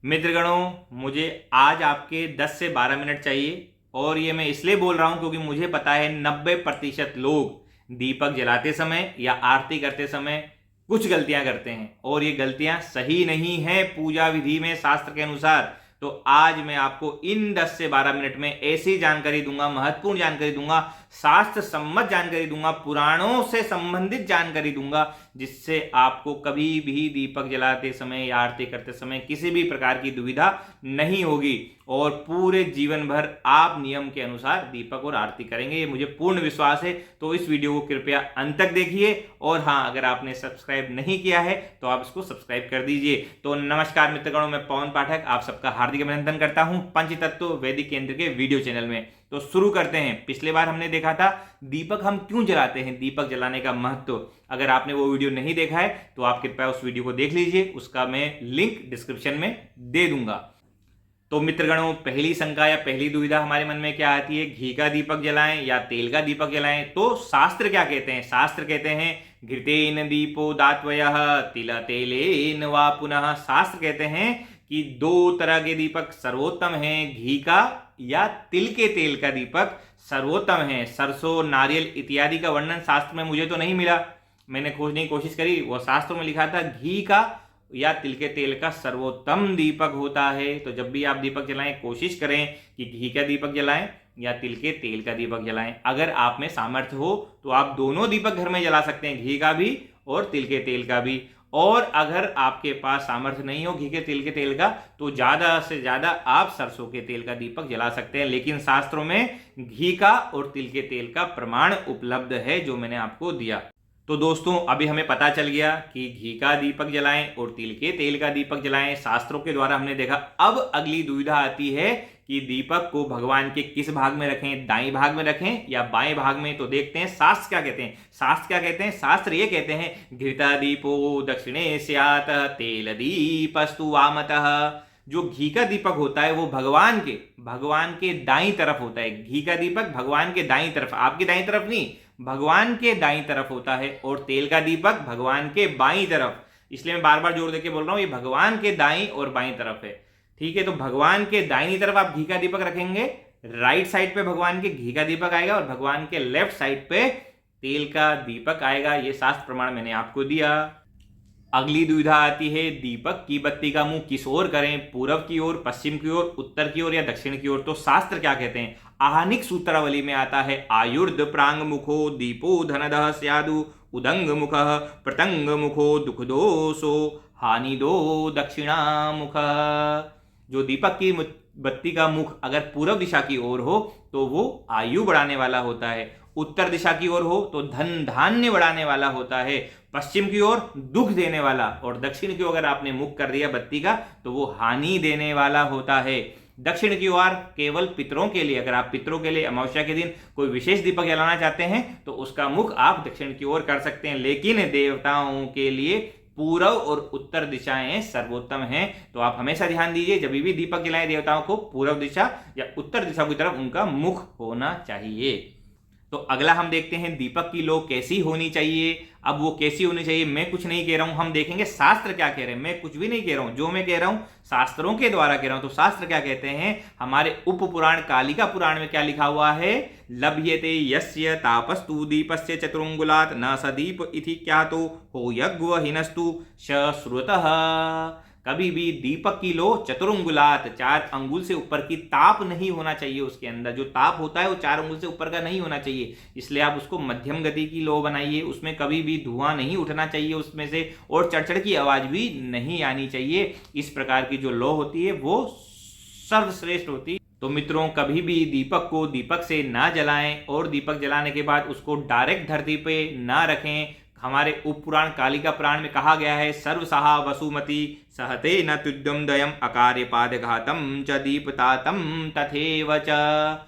मित्रगणों, मुझे आज आपके 10 से 12 मिनट चाहिए और ये मैं इसलिए बोल रहा हूं क्योंकि मुझे पता है 90% लोग दीपक जलाते समय या आरती करते समय कुछ गलतियां करते हैं और ये गलतियां सही नहीं है पूजा विधि में शास्त्र के अनुसार। तो आज मैं आपको इन 10 से 12 मिनट में ऐसी जानकारी दूंगा, महत्वपूर्ण जानकारी दूंगा, शास्त्र सम्मत जानकारी दूंगा, पुराणों से संबंधित जानकारी दूंगा, जिससे आपको कभी भी दीपक जलाते समय या आरती करते समय किसी भी प्रकार की दुविधा नहीं होगी और पूरे जीवन भर आप नियम के अनुसार दीपक और आरती करेंगे, ये मुझे पूर्ण विश्वास है। तो इस वीडियो को कृपया अंत तक देखिए और हाँ, अगर आपने सब्सक्राइब नहीं किया है तो आप इसको सब्सक्राइब कर दीजिए। तो नमस्कार मित्रगणों, मैं पवन पाठक आप सबका हार्दिक अभिनंदन करता हूं पंचतत्व वैदिक केंद्र के वीडियो चैनल में। तो शुरू करते हैं। पिछले बार हमने देखा था दीपक हम क्यों जलाते हैं, दीपक जलाने का महत्व। अगर आपने वो वीडियो नहीं देखा है तो आप कृपया उस वीडियो को देख लीजिए, उसका मैं लिंक डिस्क्रिप्शन में दे दूंगा। तो मित्रगणों, पहली शंका या पहली दुविधा हमारे मन में क्या आती है, घी का दीपक जलाएं या तेल का दीपक जलाएं। तो शास्त्र क्या कहते हैं? शास्त्र कहते हैं घृतेन दीपो दात्वयः तिल तेलेन वा पुनः। शास्त्र कहते हैं कि दो तरह के दीपक सर्वोत्तम हैं, घी का या तिल के तेल का दीपक सर्वोत्तम है। सरसों, नारियल इत्यादि का वर्णन शास्त्र में मुझे तो नहीं मिला, मैंने खोजने की कोशिश करी, वो शास्त्रों में लिखा था घी का या तिल के तेल का सर्वोत्तम दीपक होता है। तो जब भी आप दीपक जलाएं कोशिश करें कि घी का दीपक जलाएं या तिल के तेल का दीपक जलाएं। अगर आप में सामर्थ्य हो तो आप दोनों दीपक घर में जला सकते हैं, घी का भी और तिल के तेल का भी। और अगर आपके पास सामर्थ्य नहीं हो घी के तिल के तेल का तो ज्यादा से ज्यादा आप सरसों के तेल का दीपक जला सकते हैं। लेकिन शास्त्रों में घी का और तिल के तेल का प्रमाण उपलब्ध है जो मैंने आपको दिया। तो दोस्तों, अभी हमें पता चल गया कि घी का दीपक जलाएं और तिल के तेल का दीपक जलाएं, शास्त्रों के द्वारा हमने देखा। अब अगली दुविधा आती है कि दीपक को भगवान के किस भाग में रखें, दाएं भाग में रखें या बाएं भाग में। तो देखते हैं शास्त्र क्या कहते हैं। शास्त्र क्या कहते हैं? शास्त्र ये कहते हैं घृता दीपो दक्षिणे स्यात् तेल दीपस्तु वामतः। जो घी का दीपक होता है वो भगवान के दाईं तरफ होता है। घी का दीपक भगवान के दाईं तरफ, आपकी दाईं तरफ नहीं, भगवान के दाईं तरफ होता है। और तेल का दीपक भगवान के बाईं तरफ। इसलिए मैं बार बार जोर देके बोल रहा हूं, ये भगवान के दाईं और बाईं तरफ है। ठीक है, तो भगवान के दाईं तरफ आप घी का दीपक रखेंगे, राइट साइड पे भगवान के घी का दीपक आएगा और भगवान के लेफ्ट साइड पे तेल का दीपक आएगा। ये शास्त्र प्रमाण मैंने आपको दिया। अगली दुविधा आती है दीपक की बत्ती का मुंह किस ओर करें, पूर्व की ओर, पश्चिम की ओर, उत्तर की ओर या दक्षिण की ओर। तो शास्त्र क्या कहते हैं? आहनिक सूत्रावली में आता है आयुर्द प्रांग मुखो दीपो धनदः स्यादु उदंग मुख प्रतंग मुखो दुख दोषो हानि दो दक्षिणामुख। जो दीपक की बत्ती का मुख अगर पूर्व दिशा की ओर हो तो वो आयु बढ़ाने वाला होता है, उत्तर दिशा की ओर हो तो धन धान्य बढ़ाने वाला होता है, पश्चिम की ओर दुख देने वाला, और दक्षिण की ओर अगर आपने मुख कर दिया बत्ती का तो वो हानि देने वाला होता है। दक्षिण की ओर केवल पितरों के लिए, अगर आप पितरों के लिए अमावस्या के दिन कोई विशेष दीपक जलाना चाहते हैं तो उसका मुख आप दक्षिण की ओर कर सकते हैं। लेकिन देवताओं के लिए पूर्व और उत्तर दिशाएं सर्वोत्तम हैं। तो आप हमेशा ध्यान दीजिए, जब भी दीपक जलाएं देवताओं को पूर्व दिशा या उत्तर दिशा की तरफ उनका मुख होना चाहिए। तो अगला हम देखते हैं दीपक की लो कैसी होनी चाहिए। अब वो कैसी होनी चाहिए मैं कुछ नहीं कह रहा हूं, हम देखेंगे शास्त्र क्या कह रहे हैं। मैं कुछ भी नहीं कह रहा हूं, जो मैं कह रहा हूं शास्त्रों के द्वारा कह रहा हूं। तो शास्त्र क्या कहते हैं? हमारे उप पुराण कालिका पुराण में क्या लिखा हुआ है? लभ्यते यस्य तापस्तु दीपस्य चतुरंगुलात् न स दीप इति क्यातो हो यज्ञ श्रुतः। कभी भी दीपक की लो चतुरंगुलात, 4 अंगुल से ऊपर की ताप नहीं होना चाहिए। उसके अंदर जो ताप होता है वो 4 अंगुल से ऊपर का नहीं होना चाहिए। इसलिए आप उसको मध्यम गति की लो बनाइए, उसमें कभी भी धुआं नहीं उठना चाहिए उसमें से, और चड़चड़ की आवाज भी नहीं आनी चाहिए। इस प्रकार की जो लो होती है वो सर्वश्रेष्ठ होती है। तो मित्रों, कभी भी दीपक को दीपक से ना जलाएं और दीपक जलाने के बाद उसको डायरेक्ट धरती पे ना रखें। हमारे उप पुराण कालिका पुराण में कहा गया है सर्वसहा वसुमती सहते न तुद्यम दयम अकार्य पादघातम च दीपतातम तथेव च।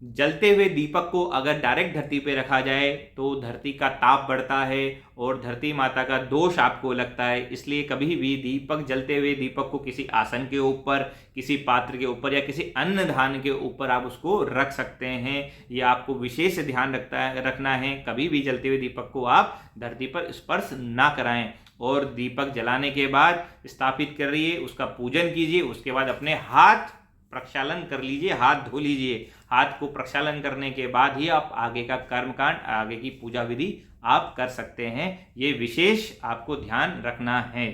जलते हुए दीपक को अगर डायरेक्ट धरती पे रखा जाए तो धरती का ताप बढ़ता है और धरती माता का दोष आपको लगता है। इसलिए कभी भी दीपक जलते हुए दीपक को किसी आसन के ऊपर, किसी पात्र के ऊपर या किसी अन्न धान के ऊपर आप उसको रख सकते हैं। ये आपको विशेष ध्यान रखना है, कभी भी जलते हुए दीपक को आप धरती पर स्पर्श ना कराएं। और दीपक जलाने के बाद स्थापित करिए, उसका पूजन कीजिए, उसके बाद अपने हाथ प्रक्षालन कर लीजिए, हाथ धो लीजिए। हाथ को प्रक्षालन करने के बाद ही आप आगे का कर्मकांड, आगे की पूजा विधि आप कर सकते हैं। ये विशेष आपको ध्यान रखना है।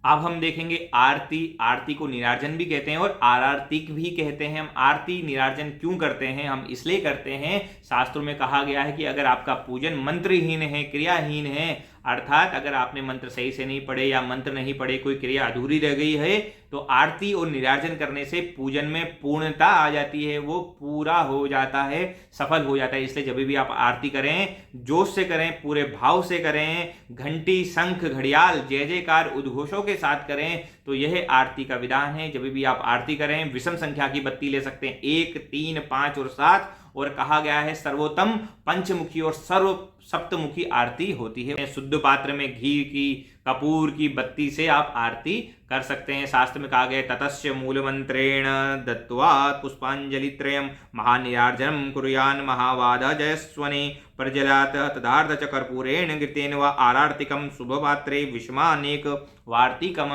अब हम देखेंगे आरती। आरती को निरार्जन भी कहते हैं और आरार्तिक भी कहते हैं। हम आरती निरार्जन क्यों करते हैं? हम इसलिए करते हैं, शास्त्रों में कहा गया है कि अगर आपका पूजन मंत्रहीन है, क्रियाहीन है, अर्थात अगर आपने मंत्र सही से नहीं पढ़े या मंत्र नहीं पढ़े, कोई क्रिया अधूरी रह गई है, तो आरती और निरार्जन करने से पूजन में पूर्णता आ जाती है, वो पूरा हो जाता है, सफल हो जाता है। इसलिए जब भी आप आरती करें, जोश से करें, पूरे भाव से करें, घंटी, शंख, घड़ियाल, जय जयकार उद्घोषों के साथ करें, तो यह आरती का विधान है। जब भी आप आरती करें, विषम संख्या की बत्ती ले सकते हैं, 1, 3, 5 और 7, और कहा गया है सर्वोत्तम पंचमुखी और सर्व सप्तमुखी आरती होती है। शुद्ध पात्र में घी की, कपूर की बत्ती से आप आरती कर सकते हैं। शास्त्र में कहा गया ततस्य मूलमंत्रेण दत्त्वा पुष्पांजलि त्रयम् महानिरार्जनम कुर्यान् महावाद जयस्वने प्रज्वलात् तदार्थ च कर्पूरेण घृतेन व आरार्तिकम शुभपात्रे विषमानेक वार्तिकम।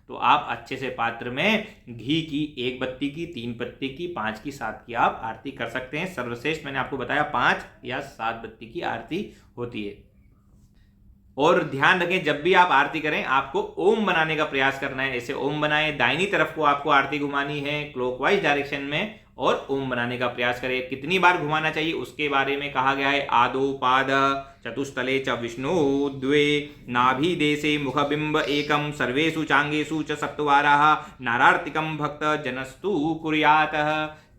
तो आप अच्छे से पात्र में घी की 1 बत्ती की, 3 बत्ती की, 5 की, 7 की आप आरती कर सकते हैं। सर्वश्रेष्ठ मैंने आपको बताया 5 या 7 बत्ती की आरती होती है। और ध्यान रखें, जब भी आप आरती करें आपको ओम बनाने का प्रयास करना है। ऐसे ओम बनाएं, दाहिनी तरफ को आपको आरती घुमानी है क्लॉकवाइज डायरेक्शन में, और ओम बनाने का प्रयास करें। कितनी बार घुमाना चाहिए उसके बारे में कहा गया है। आदो पाद चतुस्तले च विष्णु द्वे नाभि देशे मुखबिंब एकम सर्वेषु चांगेषु च सप्तवाराः नारार्तिकम भक्त जनस्तु कुर्यात्।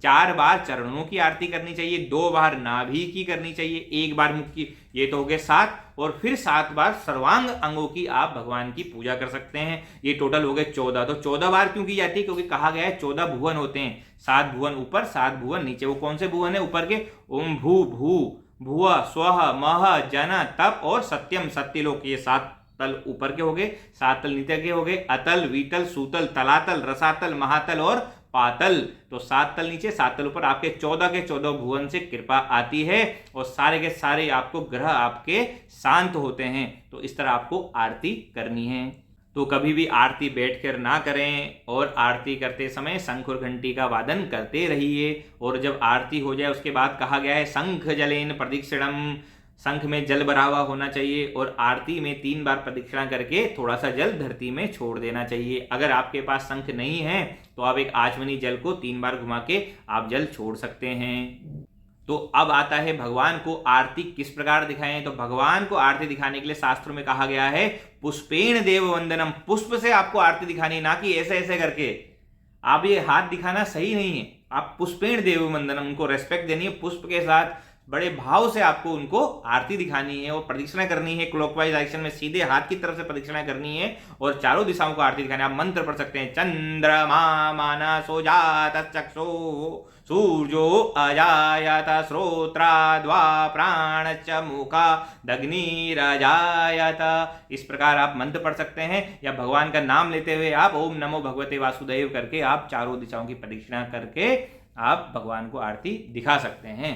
4 बार चरणों की आरती करनी चाहिए, 2 बार नाभि की करनी चाहिए, 1 बार मुख की, ये तो हो गए 7, और फिर 7 बार सर्वांग अंगों की आप भगवान की पूजा कर सकते हैं। ये टोटल हो गए 14। तो 14 बार क्यों की जाती है? क्योंकि कहा गया है 14 भुवन होते हैं, 7 भुवन ऊपर, 7 भुवन नीचे। वो कौन से भुवन है? ऊपर के ओम भू भू भुव स्वह मह जन तप और सत्यम सत्यलोक, ये 7 तल ऊपर के हो गए, 7 तल नीचे के हो गए, अतल, वीतल, सूतल, तलातल, रसातल, महातल और पातल। तो 7 तल नीचे, 7 तल ऊपर, आपके 14 के 14 भुवन से कृपा आती है और सारे के सारे आपको ग्रह आपके शांत होते हैं। तो इस तरह आपको आरती करनी है। तो कभी भी आरती बैठकर ना करें, और आरती करते समय शंख और घंटी का वादन करते रहिए। और जब आरती हो जाए उसके बाद कहा गया है शंख जलेन प्रदक्षिणम, शंख में जल भरा हुआ होना चाहिए, और आरती में 3 बार प्रदक्षिणा करके थोड़ा सा जल धरती में छोड़ देना चाहिए। अगर आपके पास शंख नहीं है तो आप एक आचमनी जल को 3 बार घुमा के आप जल छोड़ सकते हैं। तो अब आता है भगवान को आरती किस प्रकार दिखाएं। तो भगवान को आरती दिखाने के लिए शास्त्रों में कहा गया है पुष्पेण देव वंदनम, पुष्प से आपको आरती दिखानी, ना कि ऐसे ऐसे करके। आप ये हाथ दिखाना सही नहीं है, आप पुष्पेण देव वंदनम, उनको रेस्पेक्ट देनी है, पुष्प के साथ बड़े भाव से आपको उनको आरती दिखानी है और प्रदक्षिणा करनी है। क्लॉकवाइज डायरेक्शन में सीधे हाथ की तरफ से प्रदक्षिणा करनी है और चारों दिशाओं को आरती दिखानी है। आप मंत्र पढ़ सकते हैं, चंद्रमा मानसो जात चक्षु सूर्यो अजायत श्रोत्राद्वा प्राणश्च मुखादग्निरजायत। इस प्रकार आप मंत्र पढ़ सकते हैं, या भगवान का नाम लेते हुए आप ओम नमो भगवते वासुदेव करके आप चारों दिशाओं की प्रदक्षिणा करके आप भगवान को आरती दिखा सकते हैं।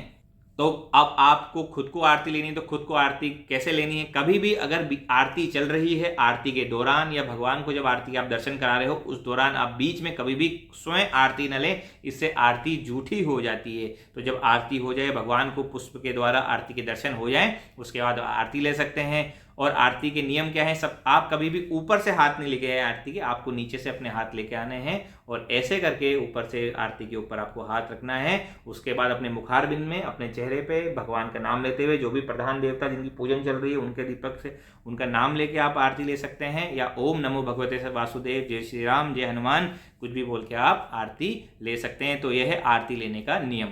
तो अब आपको खुद को आरती लेनी है, तो खुद को आरती कैसे लेनी है? कभी भी अगर आरती चल रही है, आरती के दौरान या भगवान को जब आरती आप दर्शन करा रहे हो उस दौरान आप बीच में कभी भी स्वयं आरती न लें, इससे आरती झूठी हो जाती है। तो जब आरती हो जाए, भगवान को पुष्प के द्वारा आरती के दर्शन हो जाए, उसके बाद आरती ले सकते हैं। और आरती के नियम क्या है? सब आप कभी भी ऊपर से हाथ नहीं लेके आए आरती के, आपको नीचे से अपने हाथ लेके आने हैं और ऐसे करके ऊपर से आरती के ऊपर आपको हाथ रखना है। उसके बाद अपने मुखारबिंद में अपने चेहरे पे भगवान का नाम लेते हुए, जो भी प्रधान देवता जिनकी पूजन चल रही है उनके दीपक से उनका नाम लेके आप आरती ले सकते हैं, या ओम नमो भगवते वासुदेव, जय श्री राम, जय हनुमान, कुछ भी बोल के आप आरती ले सकते हैं। तो यह है आरती लेने का नियम।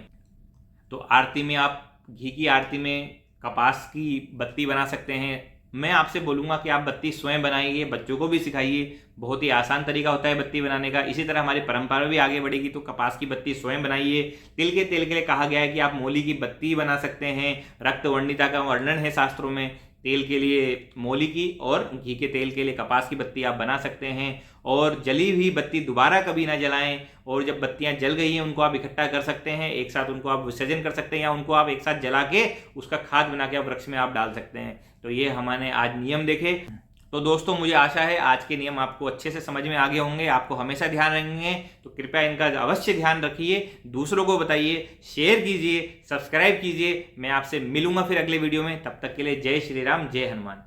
तो आरती में आप घी की आरती में कपास की बत्ती बना सकते हैं। मैं आपसे बोलूंगा कि आप बत्ती स्वयं बनाइए, बच्चों को भी सिखाइए, बहुत ही आसान तरीका होता है बत्ती बनाने का। इसी तरह हमारी परंपरा भी आगे बढ़ेगी, तो कपास की बत्ती स्वयं बनाइए। तिल के तेल के लिए कहा गया है कि आप मोली की बत्ती बना सकते हैं। रक्त वर्णिता का वर्णन है शास्त्रों में, तेल के लिए मोली की और घी के तेल के लिए कपास की बत्ती आप बना सकते हैं। और जली हुई बत्ती दोबारा कभी ना जलाएं, और जब बत्तियां जल गई हैं उनको आप इकट्ठा कर सकते हैं, एक साथ उनको आप विसर्जन कर सकते हैं, या उनको आप एक साथ जला के उसका खाद बना के आप वृक्ष में आप डाल सकते हैं। तो ये हमने आज नियम देखे। तो दोस्तों मुझे आशा है आज के नियम आपको अच्छे से समझ में आ गए होंगे, आपको हमेशा ध्यान रखेंगे, तो कृपया इनका अवश्य ध्यान रखिए, दूसरों को बताइए, शेयर कीजिए, सब्सक्राइब कीजिए। मैं आपसे मिलूंगा फिर अगले वीडियो में, तब तक के लिए जय श्री राम, जय हनुमान।